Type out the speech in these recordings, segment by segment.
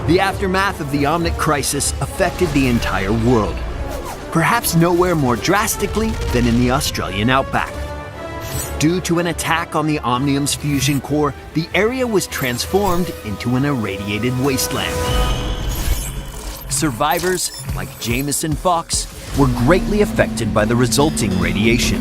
The aftermath of the Omnic crisis affected the entire world, perhaps nowhere more drastically than in the Australian outback. Due to an attack on the Omnium's fusion core, the area was transformed into an irradiated wasteland. Survivors, like Jameson Fox, were greatly affected by the resulting radiation.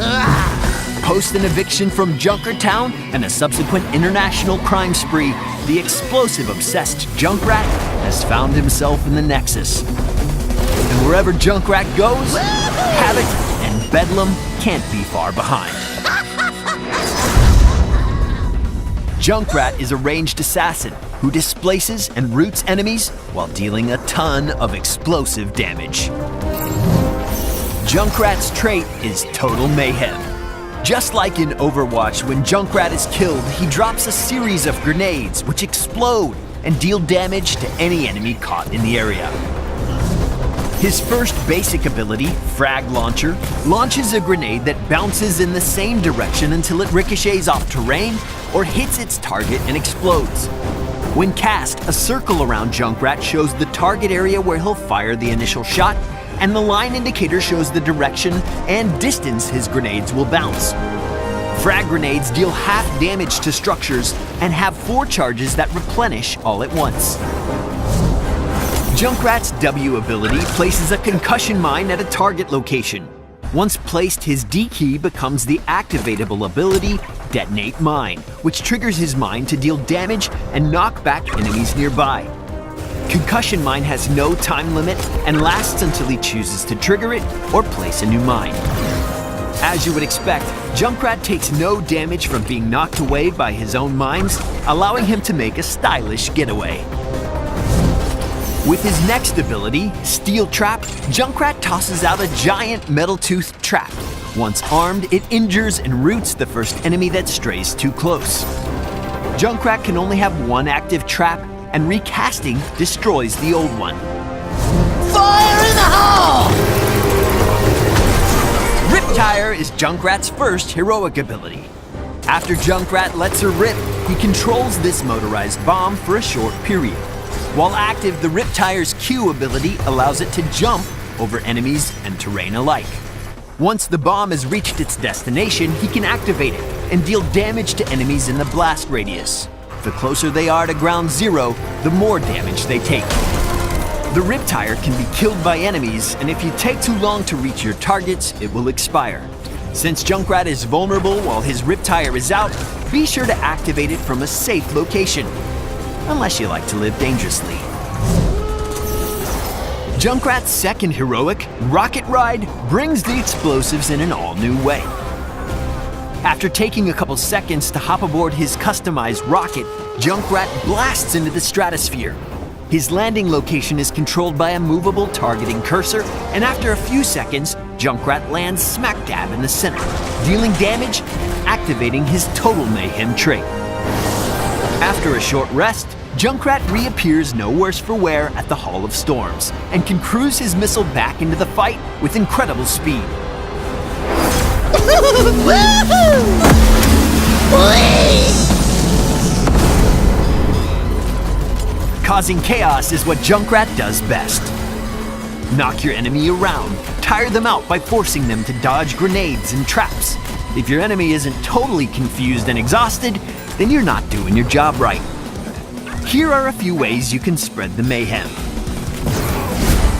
Post an eviction from Junkertown and a subsequent international crime spree, the explosive-obsessed Junkrat has found himself in the Nexus. And wherever Junkrat goes, havoc and bedlam can't be far behind. Junkrat is a ranged assassin who displaces and roots enemies while dealing a ton of explosive damage. Junkrat's trait is total mayhem. Just like in Overwatch, when Junkrat is killed, he drops a series of grenades which explode and deal damage to any enemy caught in the area. His first basic ability, Frag Launcher, launches a grenade that bounces in the same direction until it ricochets off terrain or hits its target and explodes. When cast, a circle around Junkrat shows the target area where he'll fire the initial shot, and the line indicator shows the direction and distance his grenades will bounce. Frag grenades deal half damage to structures and have 4 charges that replenish all at once. Junkrat's W ability places a concussion mine at a target location. Once placed, his D key becomes the activatable ability, Detonate Mine, which triggers his mine to deal damage and knock back enemies nearby. Concussion Mine has no time limit and lasts until he chooses to trigger it or place a new mine. As you would expect, Junkrat takes no damage from being knocked away by his own mines, allowing him to make a stylish getaway. With his next ability, Steel Trap, Junkrat tosses out a giant metal-toothed trap. Once armed, it injures and roots the first enemy that strays too close. Junkrat can only have one active trap, and recasting destroys the old one. Fire in the hole! Riptire is Junkrat's first heroic ability. After Junkrat lets her rip, he controls this motorized bomb for a short period. While active, the Riptire's Q ability allows it to jump over enemies and terrain alike. Once the bomb has reached its destination, he can activate it and deal damage to enemies in the blast radius. The closer they are to ground zero, the more damage they take. The Riptire can be killed by enemies, and if you take too long to reach your targets, it will expire. Since Junkrat is vulnerable while his Riptire is out, be sure to activate it from a safe location. Unless you like to live dangerously. Junkrat's second heroic, Rocket Ride, brings the explosives in an all-new way. After taking a couple seconds to hop aboard his customized rocket, Junkrat blasts into the stratosphere. His landing location is controlled by a movable targeting cursor, and after a few seconds, Junkrat lands smack dab in the center, dealing damage and activating his Total Mayhem trait. After a short rest, Junkrat reappears no worse for wear at the Hall of Storms, and can cruise his missile back into the fight with incredible speed. Causing chaos is what Junkrat does best. Knock your enemy around, tire them out by forcing them to dodge grenades and traps. If your enemy isn't totally confused and exhausted, then you're not doing your job right. Here are a few ways you can spread the mayhem.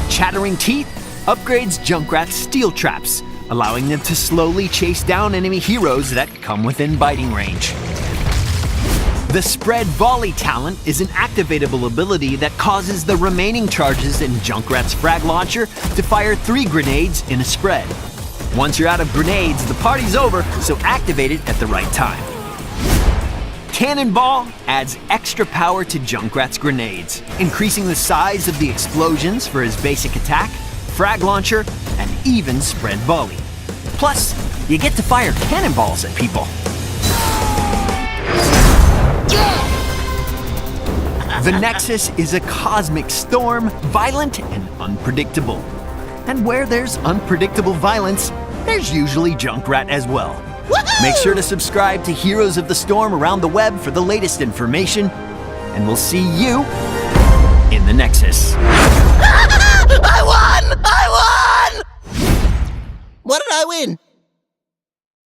Chattering Teeth upgrades Junkrat's steel traps, allowing them to slowly chase down enemy heroes that come within biting range. The Spread Volley talent is an activatable ability that causes the remaining charges in Junkrat's Frag Launcher to fire 3 grenades in a spread. Once you're out of grenades, the party's over, so activate it at the right time. Cannonball adds extra power to Junkrat's grenades, increasing the size of the explosions for his basic attack, Frag Launcher, and even Spread Volley. Plus, you get to fire cannonballs at people. The Nexus is a cosmic storm, violent and unpredictable. And where there's unpredictable violence, there's usually Junkrat as well. Woohoo! Make sure to subscribe to Heroes of the Storm around the web for the latest information, and we'll see you in the Nexus. I won! I won! What did I win?